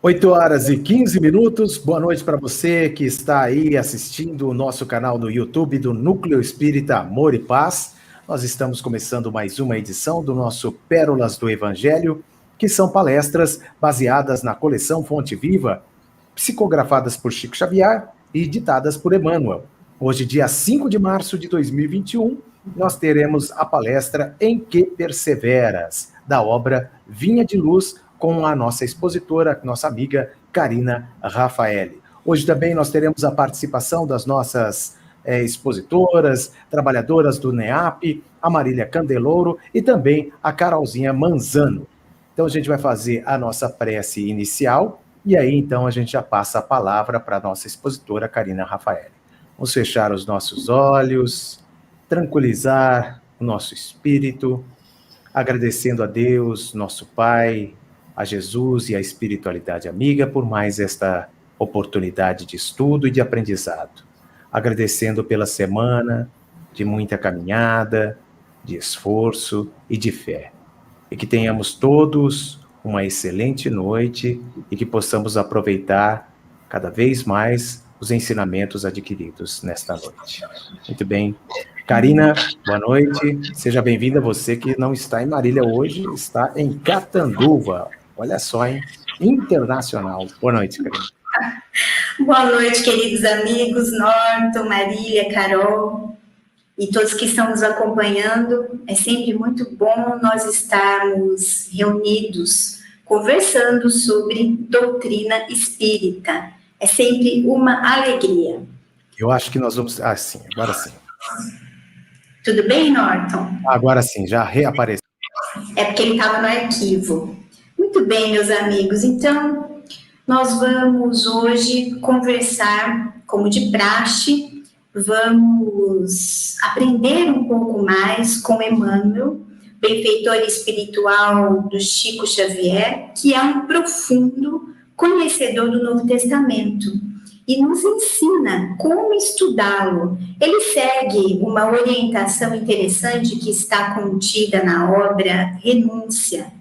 8h15. Boa noite para você que está aí assistindo o nosso canal no YouTube do Núcleo Espírita Amor e Paz. Nós estamos começando mais uma edição do nosso Pérolas do Evangelho, que são palestras baseadas na coleção Fonte Viva, psicografadas por Chico Xavier e ditadas por Emmanuel. Hoje, dia 5 de março de 2021, nós teremos a palestra Em Que Perseveras, da obra Vinha de Luz, com a nossa expositora, nossa amiga Karina Rafaeli. Hoje também nós teremos a participação das nossas expositoras, trabalhadoras do NEAP, a Marília Candelouro e também a Carolzinha Manzano. Então a gente vai fazer a nossa prece inicial e aí então a gente já passa a palavra para a nossa expositora Karina Rafaeli. Vamos fechar os nossos olhos, tranquilizar o nosso espírito, agradecendo a Deus, nosso Pai, a Jesus e a espiritualidade amiga por mais esta oportunidade de estudo e de aprendizado. Agradecendo pela semana de muita caminhada, de esforço e de fé. E que tenhamos todos uma excelente noite e que possamos aproveitar cada vez mais os ensinamentos adquiridos nesta noite. Muito bem. Karina, boa noite. Seja bem-vinda, você que não está em Marília hoje, está em Catanduva. Olha só, hein? Internacional. Boa noite, Karina. Boa noite, queridos amigos, Norton, Marília, Carol e todos que estão nos acompanhando. É sempre muito bom nós estarmos reunidos, conversando sobre doutrina espírita. É sempre uma alegria. Eu acho que nós vamos... Ah, sim, agora sim. Tudo bem, Norton? Agora sim, já reapareceu. É porque ele estava no arquivo. Muito bem, meus amigos. Então, nós vamos hoje conversar, como de praxe, vamos aprender um pouco mais com Emmanuel, benfeitor espiritual do Chico Xavier, que é um profundo conhecedor do Novo Testamento e nos ensina como estudá-lo. Ele segue uma orientação interessante que está contida na obra Renúncia,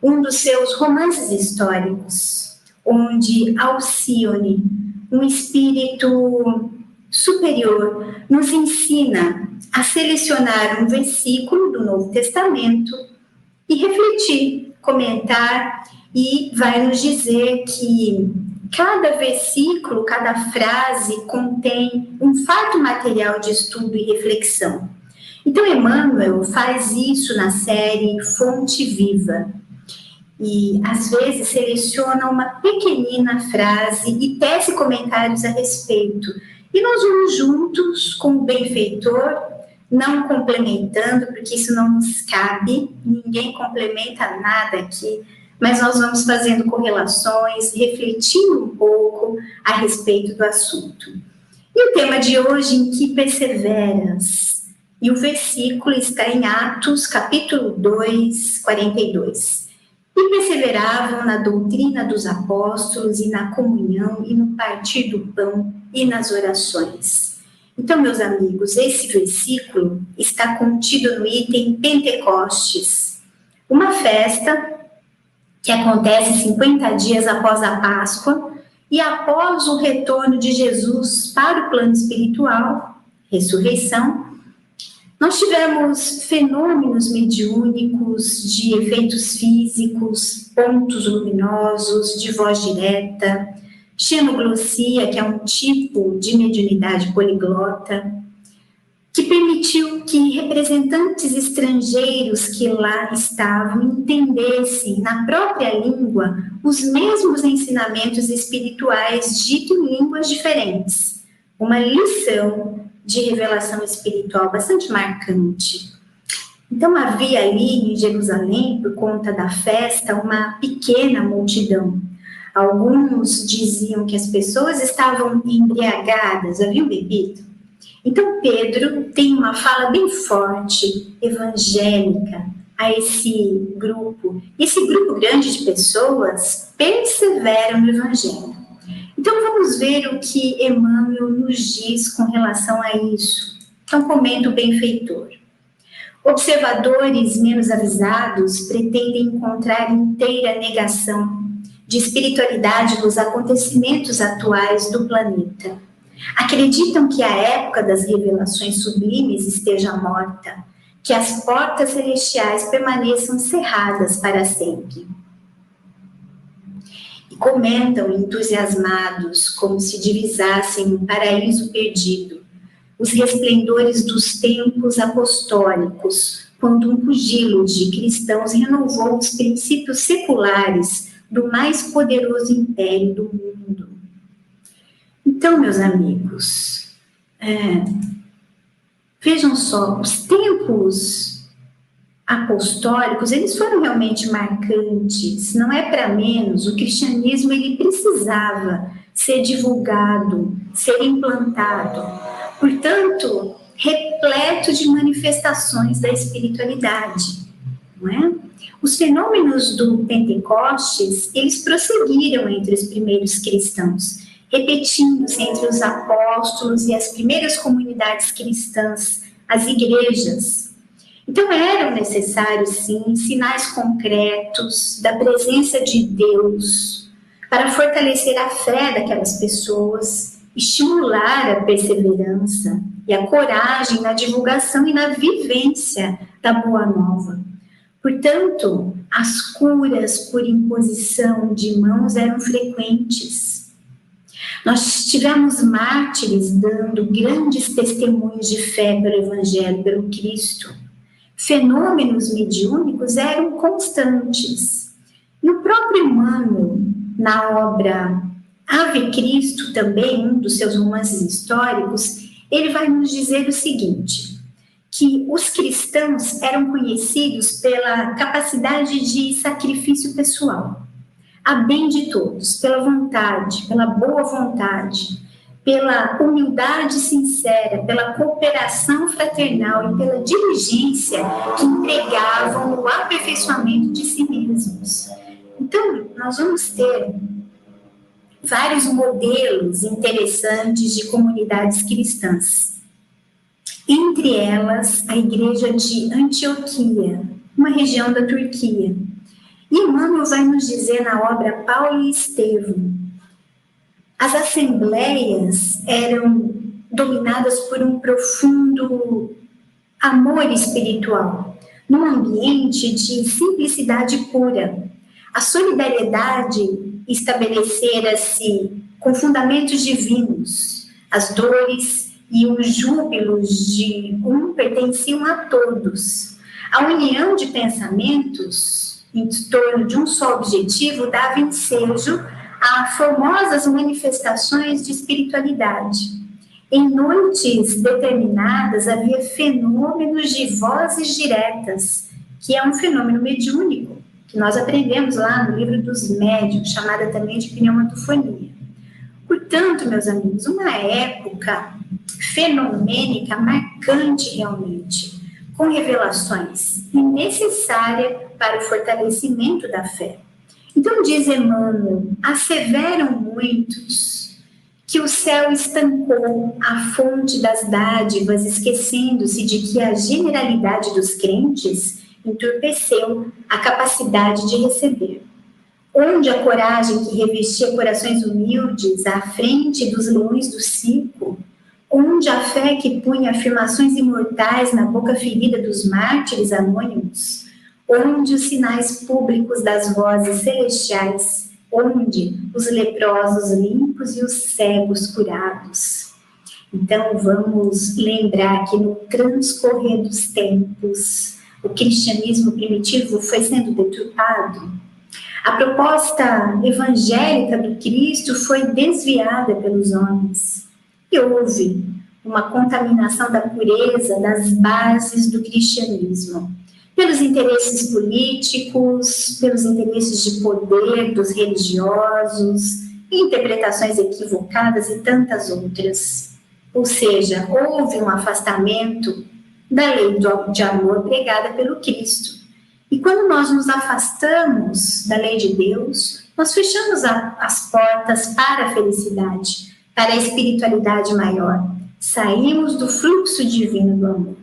um dos seus romances históricos, onde Alcione, um espírito superior, nos ensina a selecionar um versículo do Novo Testamento e refletir, comentar, e vai nos dizer que cada versículo, cada frase contém um fato material de estudo e reflexão. Então, Emmanuel faz isso na série Fonte Viva. E, às vezes, seleciona uma pequenina frase e tece comentários a respeito. E nós vamos juntos com o benfeitor, não complementando, porque isso não nos cabe, ninguém complementa nada aqui, mas nós vamos fazendo correlações, refletindo um pouco a respeito do assunto. E o tema de hoje, em que perseveras? E o versículo está em Atos, capítulo 2, 42. E perseveravam na doutrina dos apóstolos e na comunhão e no partir do pão e nas orações. Então, meus amigos, esse versículo está contido no item Pentecostes, uma festa que acontece 50 dias após a Páscoa e após o retorno de Jesus para o plano espiritual, ressurreição. Nós tivemos fenômenos mediúnicos de efeitos físicos, pontos luminosos, de voz direta, xenoglossia, que é um tipo de mediunidade poliglota, que permitiu que representantes estrangeiros que lá estavam entendessem na própria língua os mesmos ensinamentos espirituais ditos em línguas diferentes. Uma lição de revelação espiritual bastante marcante. Então, havia ali em Jerusalém, por conta da festa, uma pequena multidão. Alguns diziam que as pessoas estavam embriagadas, haviam bebido. Então, Pedro tem uma fala bem forte, evangélica, a esse grupo. Esse grupo grande de pessoas persevera no evangelho. Então, vamos ver o que Emmanuel nos diz com relação a isso. Então, comenta o benfeitor. Observadores menos avisados pretendem encontrar inteira negação de espiritualidade nos acontecimentos atuais do planeta. Acreditam que a época das revelações sublimes esteja morta, que as portas celestiais permaneçam cerradas para sempre. E comentam entusiasmados, como se divisassem um paraíso perdido, os resplendores dos tempos apostólicos, quando um pugilo de cristãos renovou os princípios seculares do mais poderoso império do mundo. Então, meus amigos, vejam só, os tempos apostólicos, eles foram realmente marcantes, não é para menos. O cristianismo, ele precisava ser divulgado, ser implantado, portanto, repleto de manifestações da espiritualidade, não é? Os fenômenos do Pentecostes, eles prosseguiram entre os primeiros cristãos, repetindo-se entre os apóstolos e as primeiras comunidades cristãs, as igrejas. Então, eram necessários, sim, sinais concretos da presença de Deus para fortalecer a fé daquelas pessoas, estimular a perseverança e a coragem na divulgação e na vivência da Boa Nova. Portanto, as curas por imposição de mãos eram frequentes. Nós tivemos mártires dando grandes testemunhos de fé pelo Evangelho, pelo Cristo. Fenômenos mediúnicos eram constantes. E o próprio Emmanuel, na obra Ave Cristo, também um dos seus romances históricos, ele vai nos dizer o seguinte, que os cristãos eram conhecidos pela capacidade de sacrifício pessoal, a bem de todos, pela vontade, pela boa vontade, pela humildade sincera, pela cooperação fraternal e pela diligência que empregavam no aperfeiçoamento de si mesmos. Então, nós vamos ter vários modelos interessantes de comunidades cristãs. Entre elas, a igreja de Antioquia, uma região da Turquia. E Emmanuel vai nos dizer na obra Paulo e Estevão, as assembleias eram dominadas por um profundo amor espiritual, num ambiente de simplicidade pura. A solidariedade estabelecera-se com fundamentos divinos, as dores e os júbilos de um pertenciam a todos. A união de pensamentos em torno de um só objetivo dava ensejo a formosas manifestações de espiritualidade. Em noites determinadas havia fenômenos de vozes diretas, que é um fenômeno mediúnico, que nós aprendemos lá no livro dos médiuns, chamada também de pneumatofonia. Portanto, meus amigos, uma época fenomênica, marcante realmente, com revelações e necessária para o fortalecimento da fé. Então, diz Emmanuel, asseveram muitos que o céu estancou a fonte das dádivas, esquecendo-se de que a generalidade dos crentes entorpeceu a capacidade de receber. Onde a coragem que revestia corações humildes à frente dos leões do circo, onde a fé que punha afirmações imortais na boca ferida dos mártires anônimos, onde os sinais públicos das vozes celestiais, onde os leprosos limpos e os cegos curados. Então, vamos lembrar que no transcorrer dos tempos, o cristianismo primitivo foi sendo deturpado. A proposta evangélica do Cristo foi desviada pelos homens. E houve uma contaminação da pureza das bases do cristianismo, pelos interesses políticos, pelos interesses de poder dos religiosos, interpretações equivocadas e tantas outras. Ou seja, houve um afastamento da lei de amor pregada pelo Cristo. E quando nós nos afastamos da lei de Deus, nós fechamos as portas para a felicidade, para a espiritualidade maior. Saímos do fluxo divino do amor.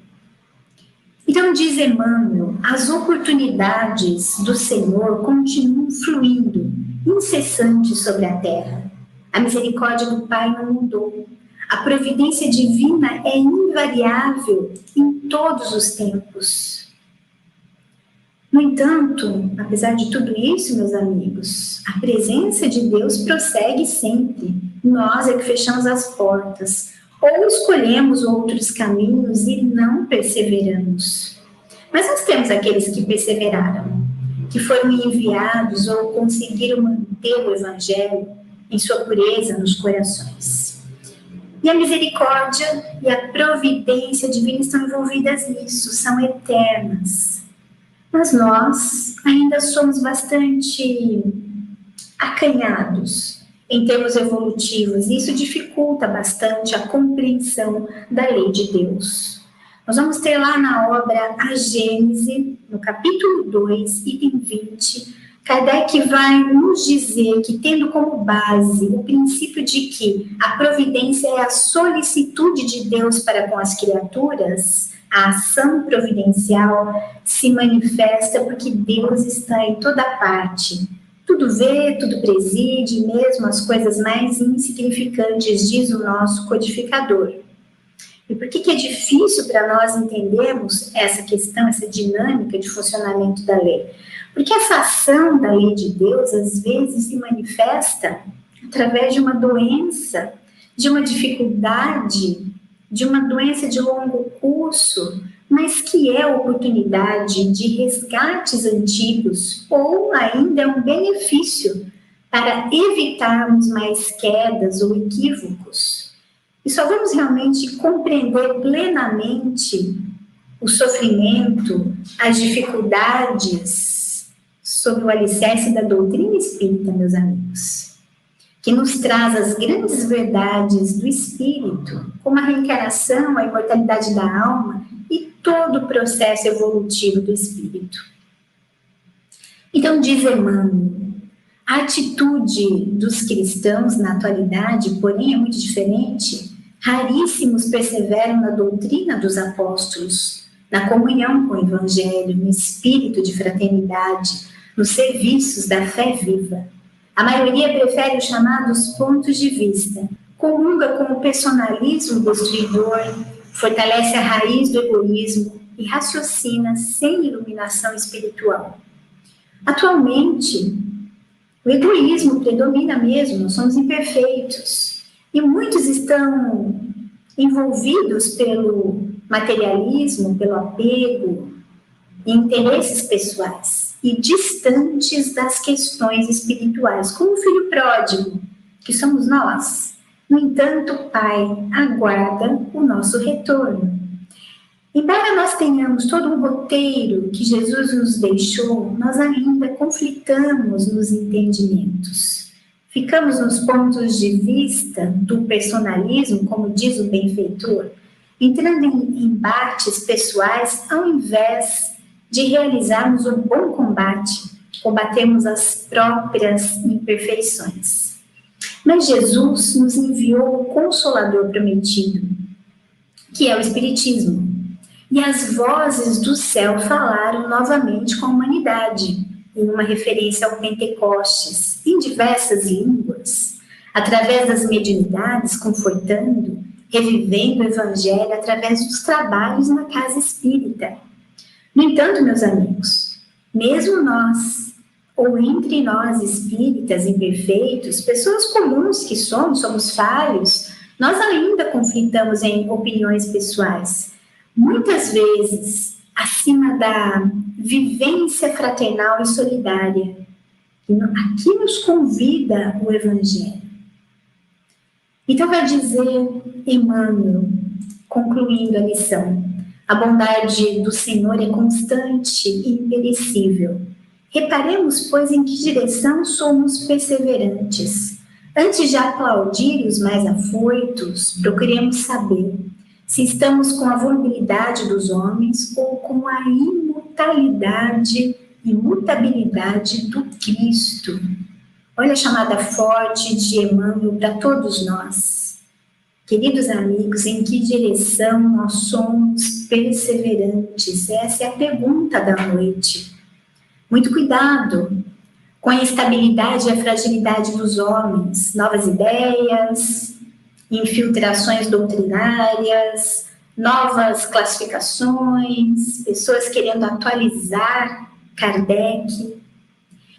Então, diz Emmanuel, as oportunidades do Senhor continuam fluindo incessante sobre a terra. A misericórdia do Pai não mudou. A providência divina é invariável em todos os tempos. No entanto, apesar de tudo isso, meus amigos, a presença de Deus prossegue sempre. Nós é que fechamos as portas, ou escolhemos outros caminhos e não perseveramos. Mas nós temos aqueles que perseveraram, que foram enviados ou conseguiram manter o Evangelho em sua pureza nos corações. E a misericórdia e a providência divina estão envolvidas nisso, são eternas. Mas nós ainda somos bastante acanhados em termos evolutivos, e isso dificulta bastante a compreensão da lei de Deus. Nós vamos ter lá na obra A Gênese, no capítulo 2, item 20, Kardec vai nos dizer que, tendo como base o princípio de que a providência é a solicitude de Deus para com as criaturas, a ação providencial se manifesta porque Deus está em toda parte. Tudo vê, tudo preside, mesmo as coisas mais insignificantes, diz o nosso codificador. E por que é difícil para nós entendermos essa questão, essa dinâmica de funcionamento da lei? Porque essa ação da lei de Deus, às vezes, se manifesta através de uma doença, de uma dificuldade, de uma doença de longo curso, mas que é oportunidade de resgates antigos ou ainda é um benefício para evitarmos mais quedas ou equívocos. E só vamos realmente compreender plenamente o sofrimento, as dificuldades sob o alicerce da doutrina espírita, meus amigos, que nos traz as grandes verdades do espírito, como a reencarnação, a imortalidade da alma e todo o processo evolutivo do espírito. Então, diz Emmanuel, a atitude dos cristãos na atualidade, porém, é muito diferente. Raríssimos perseveram na doutrina dos apóstolos, na comunhão com o Evangelho, no espírito de fraternidade, nos serviços da fé viva. A maioria prefere os chamados pontos de vista, comunga com o personalismo destruidor, fortalece a raiz do egoísmo e raciocina sem iluminação espiritual. Atualmente, o egoísmo predomina mesmo, nós somos imperfeitos. E muitos estão envolvidos pelo materialismo, pelo apego, em interesses pessoais e distantes das questões espirituais, como o filho pródigo, que somos nós. No entanto, o Pai aguarda o nosso retorno. Embora nós tenhamos todo um roteiro que Jesus nos deixou, nós ainda conflitamos nos entendimentos. Ficamos nos pontos de vista do personalismo, como diz o benfeitor, entrando em embates pessoais ao invés de realizarmos o bom combate, combatermos as próprias imperfeições. Mas Jesus nos enviou o Consolador prometido, que é o Espiritismo, e as vozes do céu falaram novamente com a humanidade, em uma referência ao Pentecostes, em diversas línguas, através das mediunidades, confortando, revivendo o Evangelho através dos trabalhos na casa espírita. No entanto, meus amigos, mesmo nós, ou entre nós espíritas imperfeitos, pessoas comuns que somos falhos, nós ainda conflitamos em opiniões pessoais. Muitas vezes, acima da vivência fraternal e solidária, aqui nos convida o Evangelho. Então vai dizer Emmanuel, concluindo a lição, a bondade do Senhor é constante e imperecível. Reparemos, pois, em que direção somos perseverantes. Antes de aplaudir os mais afoitos, procuremos saber se estamos com a volubilidade dos homens ou com a imutabilidade do Cristo. Olha a chamada forte de Emmanuel para todos nós. Queridos amigos, em que direção nós somos perseverantes? Essa é a pergunta da noite. Muito cuidado com a instabilidade e a fragilidade dos homens, novas ideias, infiltrações doutrinárias, novas classificações, pessoas querendo atualizar Kardec,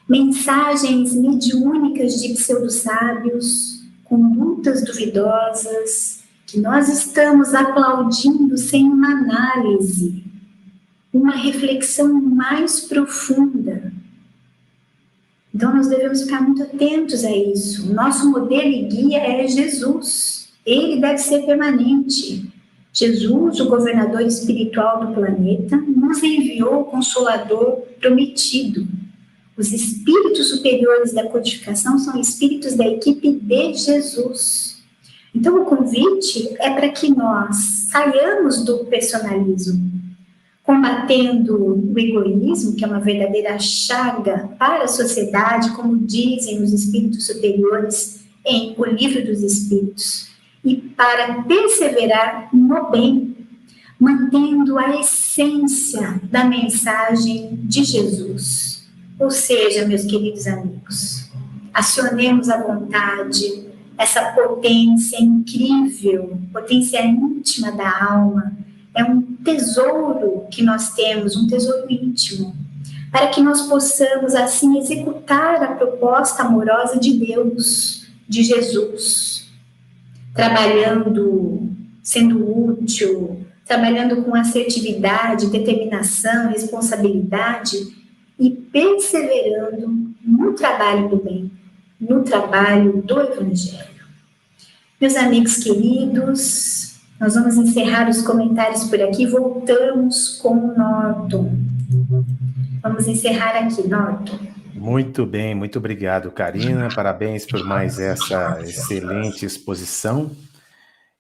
mensagens mediúnicas de pseudo-sábios, condutas duvidosas, que nós estamos aplaudindo sem uma análise, uma reflexão mais profunda. Então, nós devemos ficar muito atentos a isso. O nosso modelo e guia é Jesus. Ele deve ser permanente. Jesus, o governador espiritual do planeta, nos enviou o Consolador prometido. Os espíritos superiores da codificação são espíritos da equipe de Jesus. Então, o convite é para que nós saiamos do personalismo, combatendo o egoísmo, que é uma verdadeira chaga para a sociedade, como dizem os espíritos superiores em O Livro dos Espíritos, e para perseverar no bem, mantendo a essência da mensagem de Jesus. Ou seja, meus queridos amigos, acionemos a vontade, essa potência incrível, potência íntima da alma. É um tesouro que nós temos, um tesouro íntimo, para que nós possamos, assim, executar a proposta amorosa de Deus, de Jesus, trabalhando, sendo útil, trabalhando com assertividade, determinação, responsabilidade e perseverando no trabalho do bem, no trabalho do Evangelho. Meus amigos queridos, nós vamos encerrar os comentários por aqui. Voltamos com o Norton. Vamos encerrar aqui, Norton. Muito bem, muito obrigado, Karina. Parabéns por mais essa excelente exposição.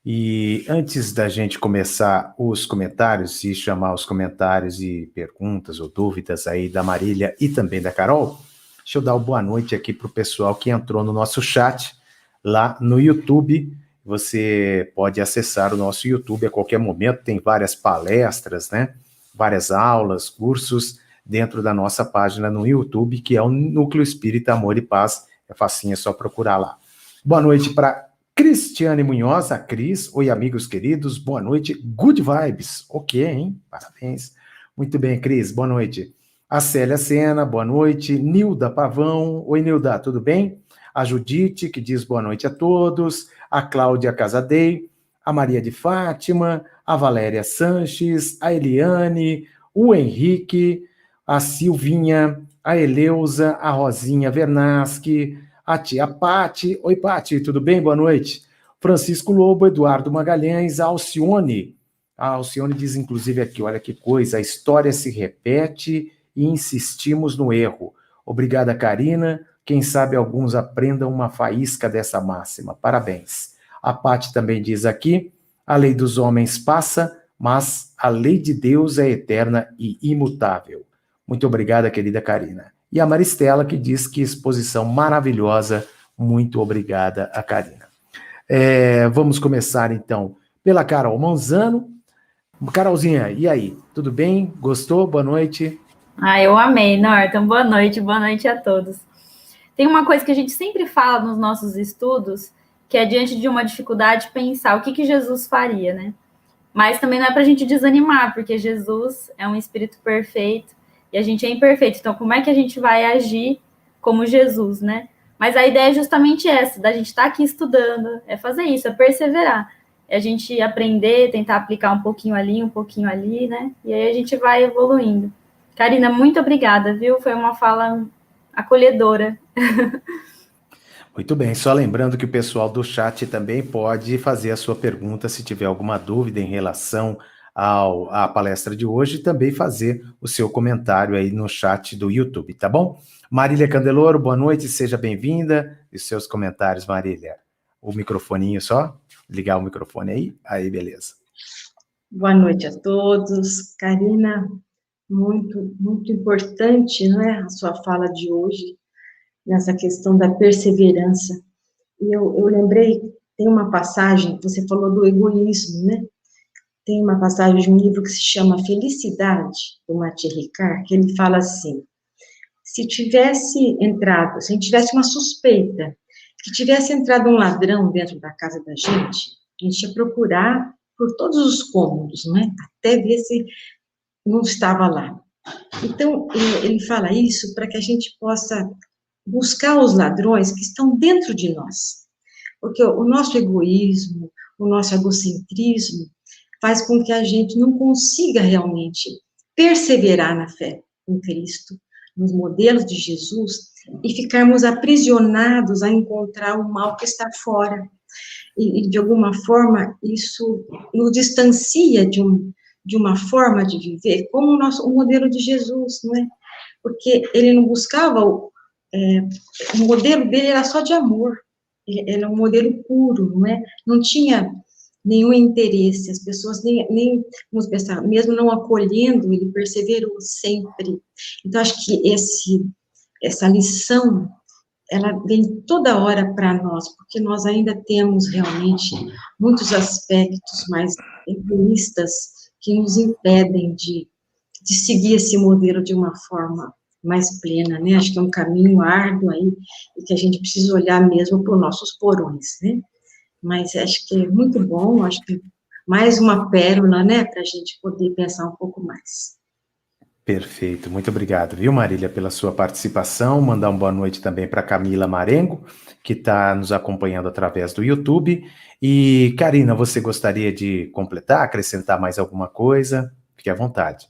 E antes da gente começar os comentários e chamar os comentários e perguntas ou dúvidas aí da Marília e também da Carol, deixa eu dar uma boa noite aqui para o pessoal que entrou no nosso chat lá no YouTube. Você pode acessar o nosso YouTube a qualquer momento, tem várias palestras, né? Várias aulas, cursos dentro da nossa página no YouTube, que é o Núcleo Espírita Amor e Paz. É facinho, é só procurar lá. Boa noite para Cristiane Munhoz, a Cris. Oi, amigos queridos, boa noite. Good vibes. Ok, hein? Parabéns. Muito bem, Cris, boa noite. A Célia Sena, boa noite. Nilda Pavão. Oi, Nilda, tudo bem? A Judite, que diz boa noite a todos. A Cláudia Casadei, a Maria de Fátima, a Valéria Sanches, a Eliane, o Henrique, a Silvinha, a Eleusa, a Rosinha Vernaschi, a tia Pati. Oi, Pati, tudo bem? Boa noite. Francisco Lobo, Eduardo Magalhães, a Alcione. A Alcione diz, inclusive, aqui, olha que coisa, a história se repete e insistimos no erro. Obrigada, Karina. Quem sabe alguns aprendam uma faísca dessa máxima. Parabéns. A Pati também diz aqui, a lei dos homens passa, mas a lei de Deus é eterna e imutável. Muito obrigada, querida Karina. E a Maristela, que diz que exposição maravilhosa. Muito obrigada a Karina. Vamos começar, então, pela Carol Manzano. Carolzinha, e aí? Tudo bem? Gostou? Boa noite. Eu amei, Norton. Boa noite a todos. Tem uma coisa que a gente sempre fala nos nossos estudos, que é diante de uma dificuldade pensar o que Jesus faria, né? Mas também não é para a gente desanimar, porque Jesus é um espírito perfeito e a gente é imperfeito. Então, como é que a gente vai agir como Jesus, né? Mas a ideia é justamente essa, da gente estar aqui estudando, é fazer isso, é perseverar. É a gente aprender, tentar aplicar um pouquinho ali, né? E aí a gente vai evoluindo. Karina, muito obrigada, viu? Foi uma fala acolhedora. Muito bem, só lembrando que o pessoal do chat também pode fazer a sua pergunta se tiver alguma dúvida em relação à palestra de hoje, e também fazer o seu comentário aí no chat do YouTube, tá bom? Marília Candeloro, boa noite, seja bem-vinda. E os seus comentários, Marília? O microfoninho só? Ligar o microfone aí? Aí, beleza. Boa noite a todos. Karina, muito, muito importante, não é, a sua fala de hoje, nessa questão da perseverança. E eu lembrei, tem uma passagem, você falou do egoísmo, né? Tem uma passagem de um livro que se chama Felicidade, do Mathieu Ricard, que ele fala assim, se a gente tivesse uma suspeita, que tivesse entrado um ladrão dentro da casa da gente, a gente ia procurar por todos os cômodos, né? Até ver se não estava lá. Então, ele fala isso para que a gente possa buscar os ladrões que estão dentro de nós. Porque o nosso egoísmo, o nosso egocentrismo, faz com que a gente não consiga realmente perseverar na fé em Cristo, nos modelos de Jesus, e ficarmos aprisionados a encontrar o mal que está fora. E de alguma forma, isso nos distancia de uma forma de viver, como o modelo de Jesus, não é? Porque ele não buscava, o modelo dele era só de amor, ele era um modelo puro, não é? Não tinha nenhum interesse, as pessoas nem vamos pensar, mesmo não acolhendo, ele perseverou sempre. Então, acho que essa lição, ela vem toda hora para nós, porque nós ainda temos realmente muitos aspectos mais egoístas que nos impedem de seguir esse modelo de uma forma mais plena, né? Acho que é um caminho árduo aí, e que a gente precisa olhar mesmo para os nossos porões, né? Mas acho que é muito bom, acho que mais uma pérola, né, para a gente poder pensar um pouco mais. Perfeito, muito obrigado, viu, Marília, pela sua participação. Mandar uma boa noite também para Camila Marengo, que está nos acompanhando através do YouTube. E, Karina, você gostaria de completar, acrescentar mais alguma coisa? Fique à vontade.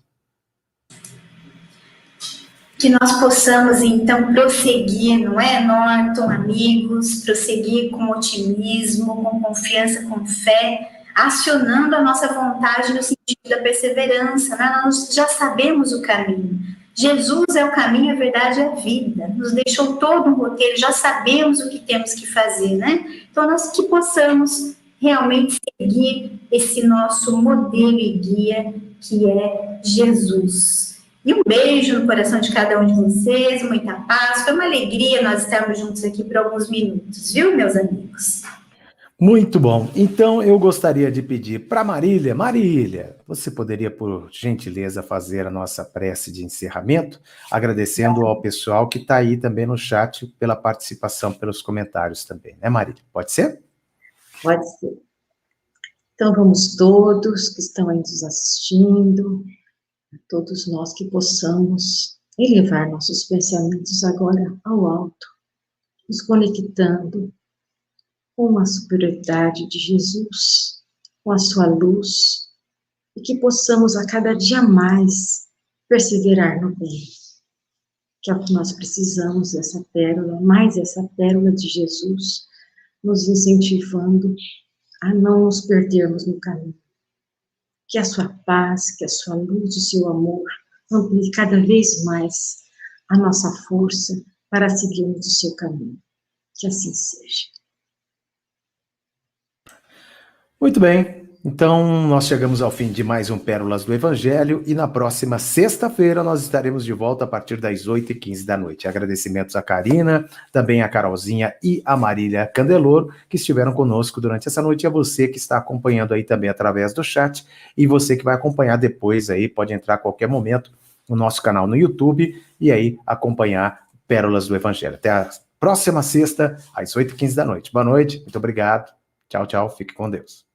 Que nós possamos, então, prosseguir, não é, Norton, amigos, prosseguir com otimismo, com confiança, com fé, acionando a nossa vontade no sentido da perseverança, né? Nós já sabemos o caminho. Jesus é o caminho, a verdade e a vida. Nos deixou todo um roteiro, já sabemos o que temos que fazer, né? Então, nós que possamos realmente seguir esse nosso modelo e guia, que é Jesus. E um beijo no coração de cada um de vocês, muita paz. Foi uma alegria nós estarmos juntos aqui por alguns minutos, viu, meus amigos? Muito bom. Então, eu gostaria de pedir para Marília. Marília, você poderia, por gentileza, fazer a nossa prece de encerramento, agradecendo ao pessoal que está aí também no chat pela participação, pelos comentários também, né, Marília? Pode ser? Pode ser. Então, vamos todos que estão aí nos assistindo, a todos nós que possamos elevar nossos pensamentos agora ao alto, nos conectando com a superioridade de Jesus, com a sua luz, e que possamos a cada dia mais perseverar no bem, que é o que nós precisamos, essa pérola, mais essa pérola de Jesus, nos incentivando a não nos perdermos no caminho. Que a sua paz, que a sua luz, o seu amor, amplie cada vez mais a nossa força para seguirmos o seu caminho. Que assim seja. Muito bem. Então, nós chegamos ao fim de mais um Pérolas do Evangelho e na próxima sexta-feira nós estaremos de volta a partir das 8h15 da noite. Agradecimentos a Karina, também a Carolzinha e a Marília Candeloro, que estiveram conosco durante essa noite, e a você que está acompanhando aí também através do chat, e você que vai acompanhar depois aí, pode entrar a qualquer momento no nosso canal no YouTube e aí acompanhar Pérolas do Evangelho. Até a próxima sexta, às 8h15 da noite. Boa noite, muito obrigado. Tchau, tchau, fique com Deus.